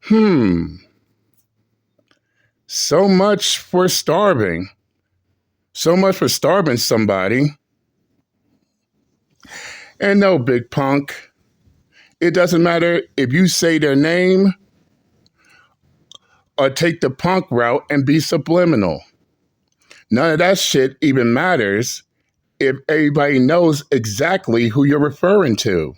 Hmm. So much for starving. So much for starving somebody. And no, Big Punk, it doesn't matter if you say their name or take the punk route and be subliminal. None of that shit even matters if everybody knows exactly who you're referring to.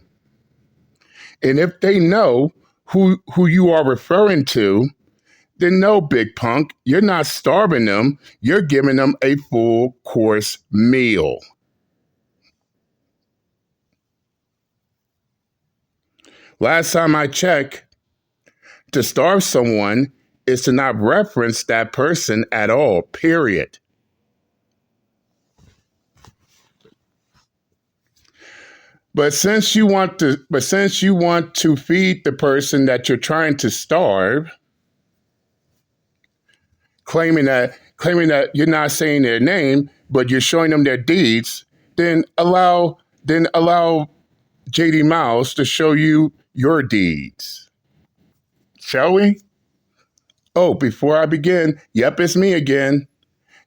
And if they know who you are referring to, then no, Big Punk, you're not starving them. You're giving them a full course meal. Last time I checked, to starve someone is to not reference that person at all, period. But since you want to feed the person that you're trying to starve, claiming that you're not saying their name, but you're showing them their deeds, then allow JD Mouse to show you your deeds. Shall we? Oh, before I begin, yep, it's me again.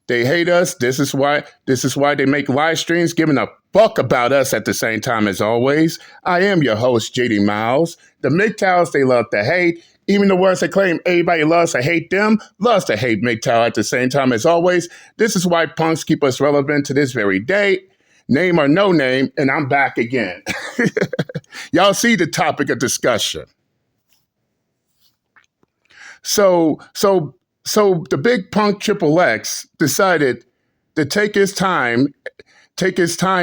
They hate us. This is why they make live streams giving a fuck about us at the same time as always. I am your host, JD Miles. The MGTOWs they love to hate. Even the ones that claim everybody loves to hate them, loves to hate MGTOW at the same time as always. This is why punks keep us relevant to this very day. Name or no name, and I'm back again. Y'all see the topic of discussion. So so so the big punk triple X decided to take his time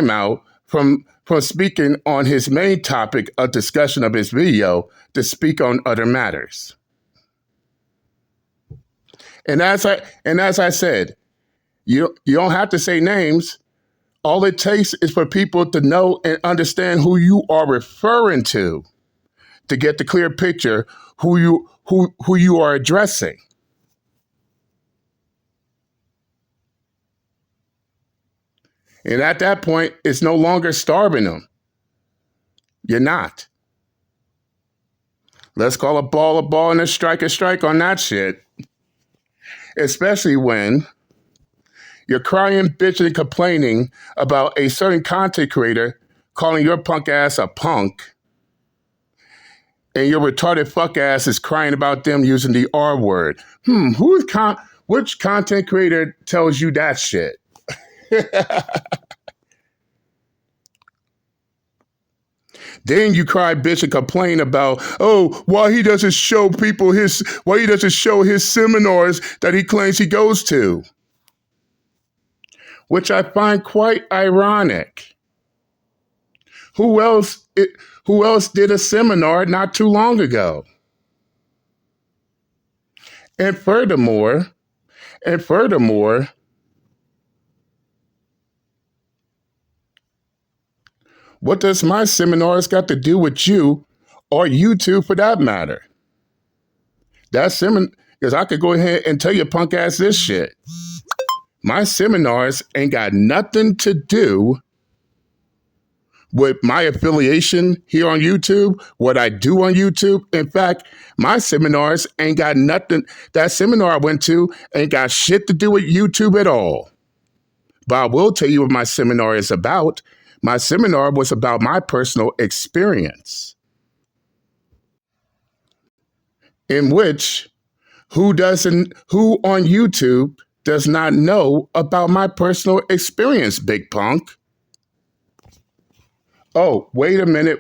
out from speaking on his main topic of discussion of his video to speak on other matters. And as I said, you don't have to say names. All it takes is for people to know and understand who you are referring to get the clear picture who you are addressing. And at that point, it's no longer starving them. You're not. Let's call a ball and a strike on that shit. Especially when you're crying, bitching, and complaining about a certain content creator calling your punk ass a punk, and your retarded fuck ass is crying about them using the R word. Which content creator tells you that shit? Then you cry, bitch, and complain about, why he doesn't show his seminars that he claims he goes to, which I find quite ironic. Who else? Who else did a seminar not too long ago? And furthermore, what does my seminars got to do with you or YouTube for that matter? That seminar, because I could go ahead and tell your punk ass this shit. My seminars ain't got nothing to do with my affiliation here on YouTube, what I do on YouTube. In fact, my seminars ain't got nothing. That seminar I went to ain't got shit to do with YouTube at all. But I will tell you what my seminar is about. My seminar was about my personal experience, in which who on YouTube does not know about my personal experience, Big Punk? Oh, wait a minute.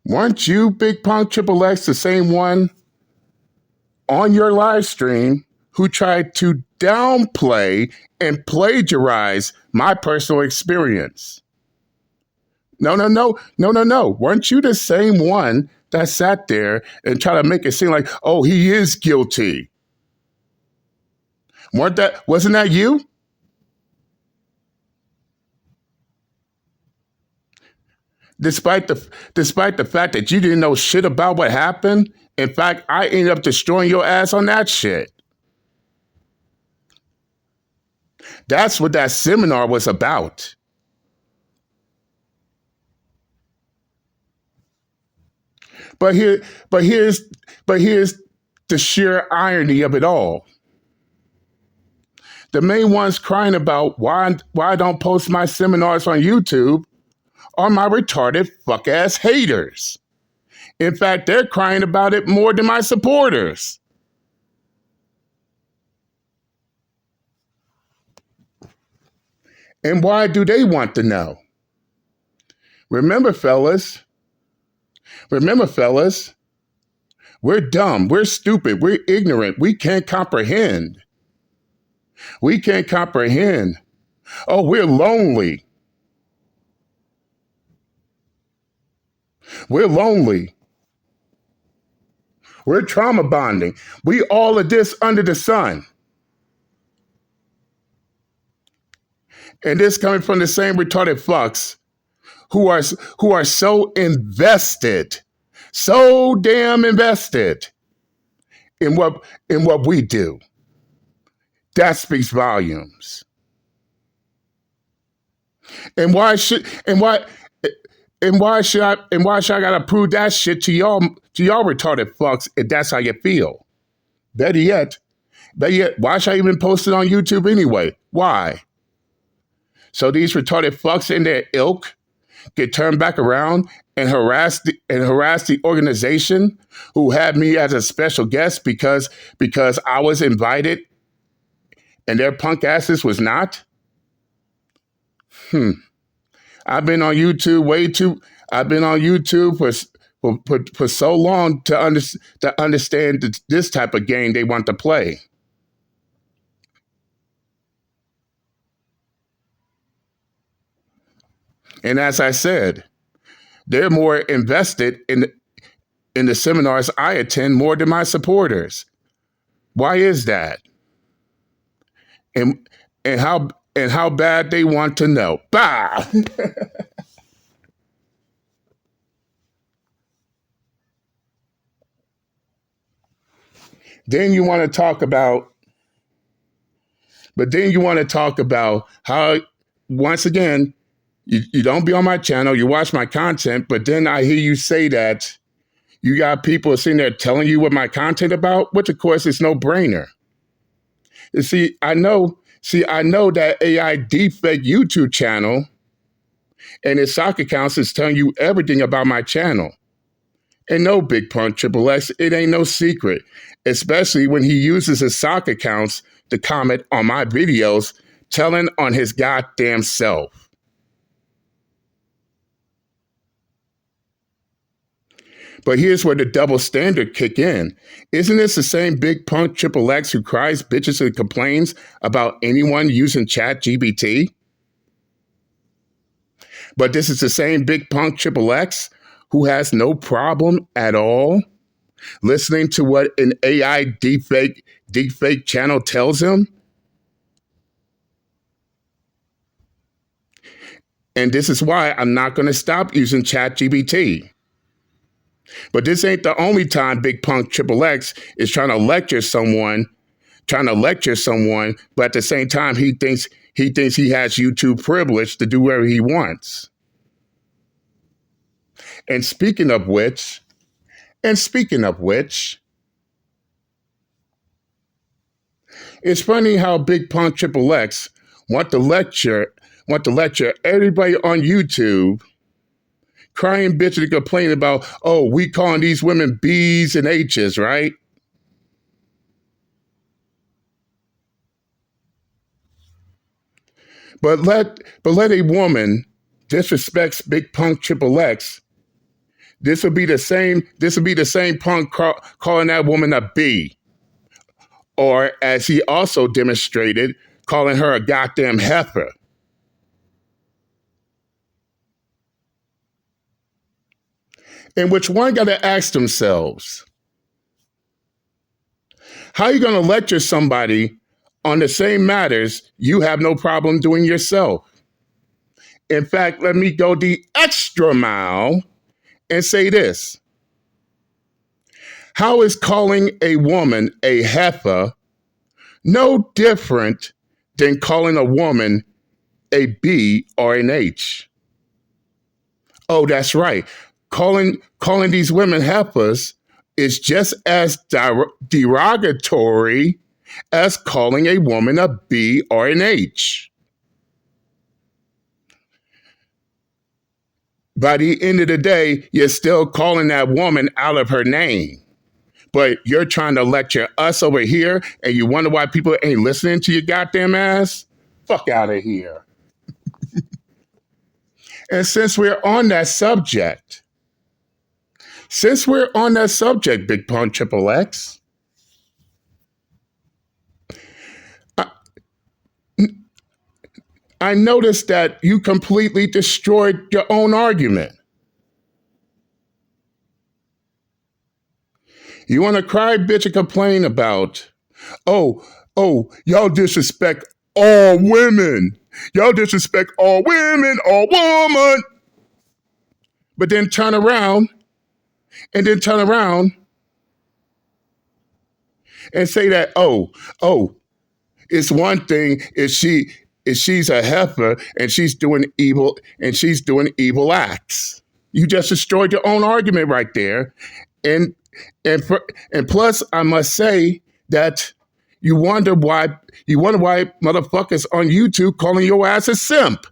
Weren't you, Big Punk Triple X, the same one on your live stream who tried to downplay and plagiarize my personal experience? No. Weren't you the same one that sat there and tried to make it seem like, oh, he is guilty? Wasn't that you? Despite the fact that you didn't know shit about what happened, in fact, I ended up destroying your ass on that shit. That's what that seminar was about. But here, but here's the sheer irony of it all. The main ones crying about why I don't post my seminars on YouTube are my retarded fuck ass haters. In fact, they're crying about it more than my supporters. And why do they want to know? Remember, fellas, we're dumb, we're stupid, we're ignorant, we can't comprehend. We can't comprehend. Oh, we're lonely. We're lonely. We're trauma bonding. We all of this under the sun. And this coming from the same retarded fucks who are so invested, so damn invested in what we do. That speaks volumes. And why should I gotta prove that shit to y'all retarded fucks if that's how you feel? Better yet, why should I even post it on YouTube anyway? Why? So these retarded fucks in their ilk get turned back around and harass the organization who had me as a special guest because I was invited and their punk asses was not? I've been on YouTube for so long to understand this type of game they want to play. And as I said, they're more invested in the seminars I attend more than my supporters. Why is that? And how bad they want to know. Bah! Then you want to talk about how, once again, you don't be on my channel, you watch my content, but then I hear you say that you got people sitting there telling you what my content about, which of course is no brainer. You see, I know that AI deepfake YouTube channel and his sock accounts is telling you everything about my channel. And no, BIGPUNK Triple X, it ain't no secret, especially when he uses his sock accounts to comment on my videos, telling on his goddamn self. But here's where the double standard kick in. Isn't this the same BIGPUNK Triple X who cries bitches and complains about anyone using ChatGPT? But this is the same BIGPUNK Triple X who has no problem at all listening to what an AI deepfake channel tells him? And this is why I'm not going to stop using ChatGPT. But this ain't the only time BIGPUNK Triple X is trying to lecture someone, but at the same time he thinks he has YouTube privilege to do whatever he wants. And speaking of which, it's funny how BIGPUNK Triple X want to lecture everybody on YouTube, crying bitch and complaining about, oh, we calling these women B's and H's, right? But let a woman disrespects BIGPUNK Triple X. This would be the same punk calling that woman a B. Or as he also demonstrated, calling her a goddamn heifer. In which one got to ask themselves, how are you going to lecture somebody on the same matters you have no problem doing yourself? In fact, let me go the extra mile and say this. How is calling a woman a heifer no different than calling a woman a B or an H? Oh, that's right. calling these women heifers is just as derogatory as calling a woman a B or an H. By the end of the day, you're still calling that woman out of her name. But you're trying to lecture us over here, and you wonder why people ain't listening to your goddamn ass? Fuck out of here. And since we're on that subject, Big Pun Triple X, I noticed that you completely destroyed your own argument. You want to cry, bitch, and complain about, oh, y'all disrespect all women. Y'all disrespect all women, all woman. But then turn around and say that, it's one thing if she's a heifer and she's doing evil acts. You just destroyed your own argument right there. And plus, I must say that you wonder why motherfuckers on YouTube calling your ass a simp.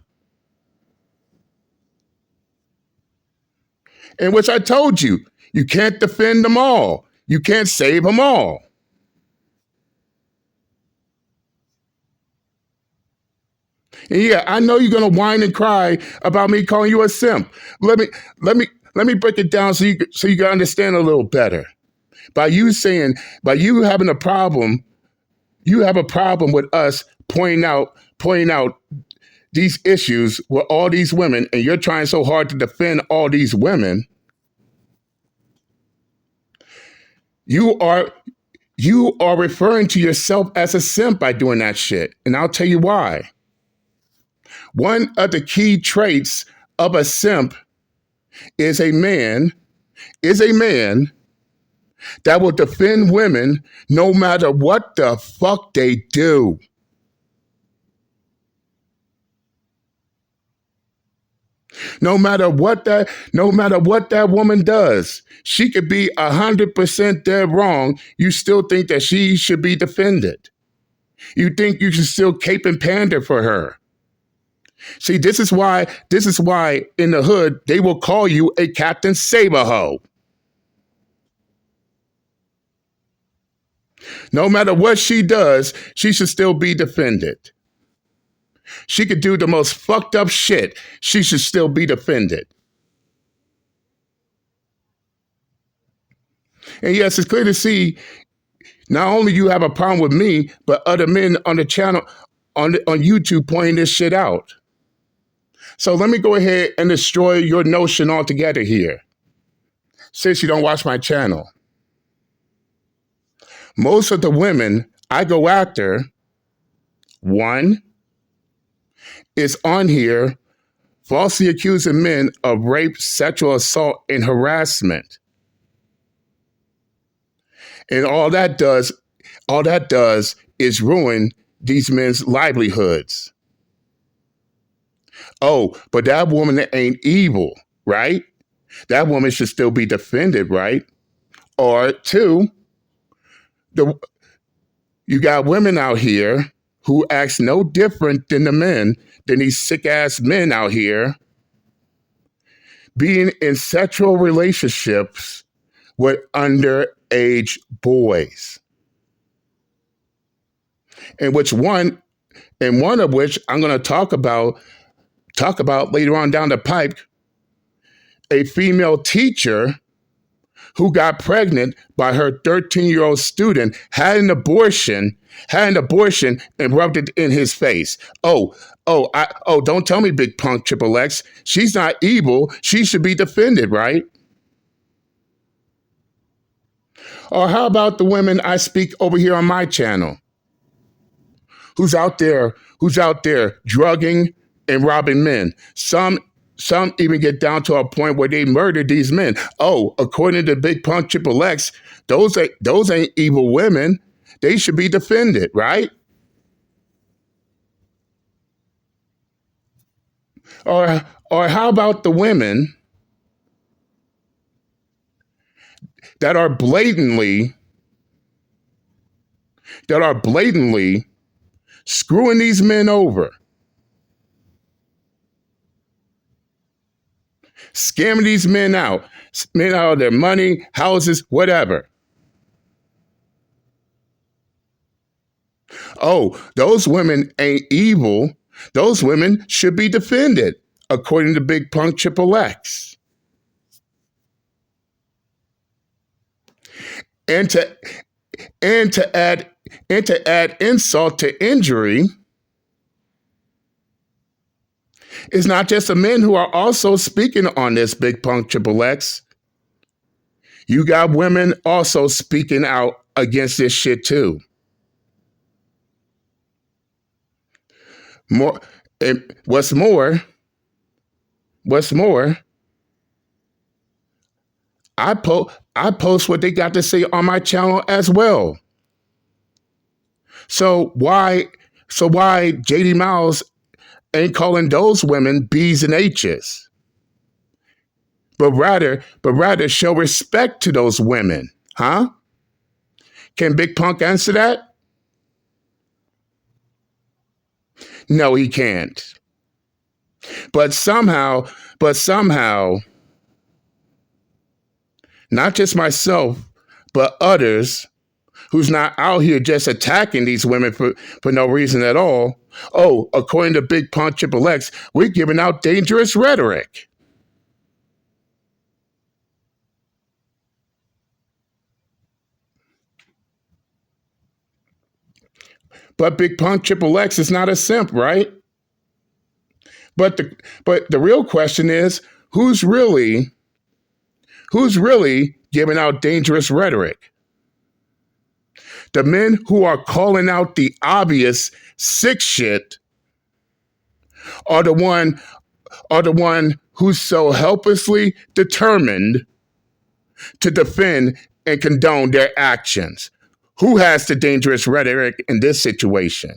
In which I told you, you can't defend them all. You can't save them all. And yeah, I know you're gonna whine and cry about me calling you a simp. Let me break it down so you can understand a little better. By you having a problem, you have a problem with us pointing out these issues with all these women, and you're trying so hard to defend all these women. You are referring to yourself as a simp by doing that shit. And I'll tell you why. One of the key traits of a simp is a man that will defend women no matter what the fuck they do. No matter what that woman does, she could be 100% dead wrong. You still think that she should be defended. You think you should still cape and pander for her. See, this is why in the hood they will call you a Captain Saberho. No matter what she does, she should still be defended. She could do the most fucked up shit. She should still be defended. And yes, it's clear to see not only you have a problem with me, but other men on the channel, on YouTube pointing this shit out. So let me go ahead and destroy your notion altogether here, since you don't watch my channel. Most of the women I go after, one, is on here falsely accusing men of rape, sexual assault, and harassment. And all that does is ruin these men's livelihoods. Oh, but that woman ain't evil, right? That woman should still be defended, right? Or two, you got women out here who acts no different than these sick-ass men out here being in sexual relationships with underage boys. And one of which I'm going to talk about later on down the pipe, a female teacher who got pregnant by her 13-year-old student, had an abortion and rubbed it in his face. Don't tell me, Big Punk Triple X. She's not evil. She should be defended, right? Or how about the women I speak over here on my channel? Who's out there drugging and robbing men? Some even get down to a point where they murder these men. Oh, according to Big Punk Triple X, those ain't evil women. They should be defended, right? Or how about the women that are blatantly screwing these men over, scamming these men out of their money, houses, whatever. Oh, those women ain't evil. Those women should be defended, according to BIGPUNK Triple X. And to add insult to injury, it's not just the men who are also speaking on this BIGPUNK Triple X. You got women also speaking out against this shit too. What's more, I post what they got to say on my channel as well. So why JD Miles ain't calling those women B's and H's, but rather show respect to those women, huh? Can BIGPUNK answer that? No, he can't. But somehow, not just myself, but others who's not out here just attacking these women for no reason at all. Oh, according to BIGPUNK Triple X, we're giving out dangerous rhetoric. But BIGPUNK Triple X is not a simp, right? But the real question is, who's really giving out dangerous rhetoric? The men who are calling out the obvious sick shit are the one who's so helplessly determined to defend and condone their actions. Who has the dangerous rhetoric in this situation?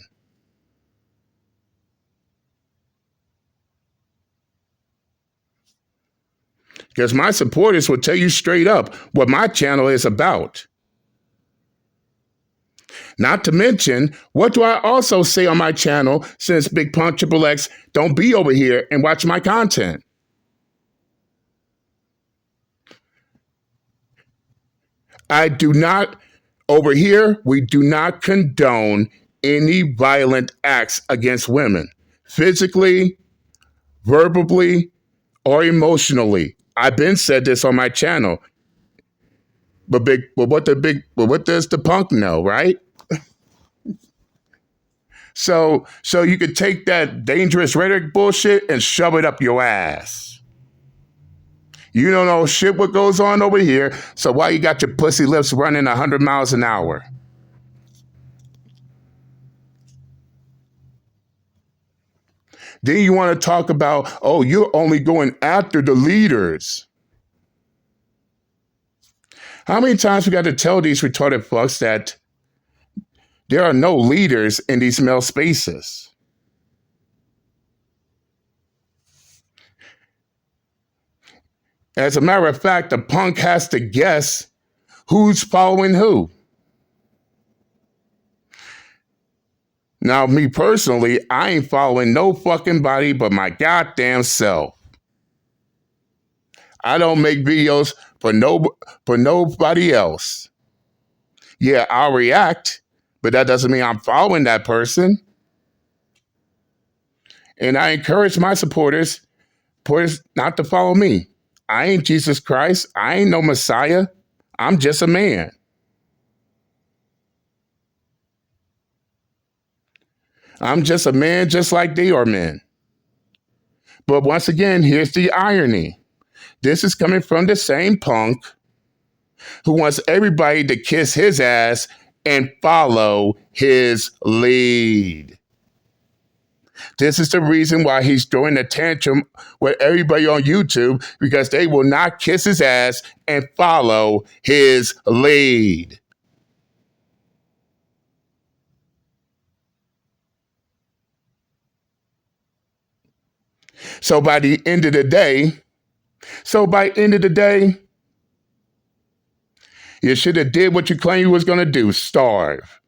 Because my supporters will tell you straight up what my channel is about. Not to mention, what do I also say on my channel since BIGPUNK Triple X don't be over here and watch my content? Over here, we do not condone any violent acts against women, physically, verbally, or emotionally. I've been said this on my channel. But what does the punk know, right? So you could take that dangerous rhetoric bullshit and shove it up your ass. You don't know shit what goes on over here, so why you got your pussy lips running 100 miles an hour? Then you want to talk about, oh, you're only going after the leaders. How many times we got to tell these retarded fucks that there are no leaders in these male spaces? As a matter of fact, the punk has to guess who's following who. Now, me personally, I ain't following no fucking body but my goddamn self. I don't make videos for nobody else. Yeah, I'll react, but that doesn't mean I'm following that person. And I encourage my supporters not to follow me. I ain't Jesus Christ. I ain't no Messiah. I'm just a man. I'm just a man just like they are men. But once again, here's the irony. This is coming from the same punk who wants everybody to kiss his ass and follow his lead. This is the reason why he's throwing a tantrum with everybody on YouTube, because they will not kiss his ass and follow his lead. So by the end of the day, You should have did what you claimed you was going to do, starve.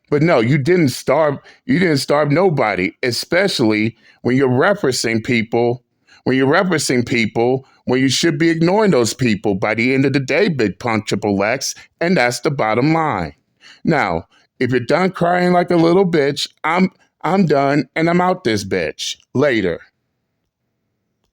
But no, you didn't starve. You didn't starve nobody, especially when you're referencing people. When you should be ignoring those people by the end of the day, Big Punk Triple X, and that's the bottom line. Now, if you're done crying like a little bitch, I'm done and I'm out this bitch. Later.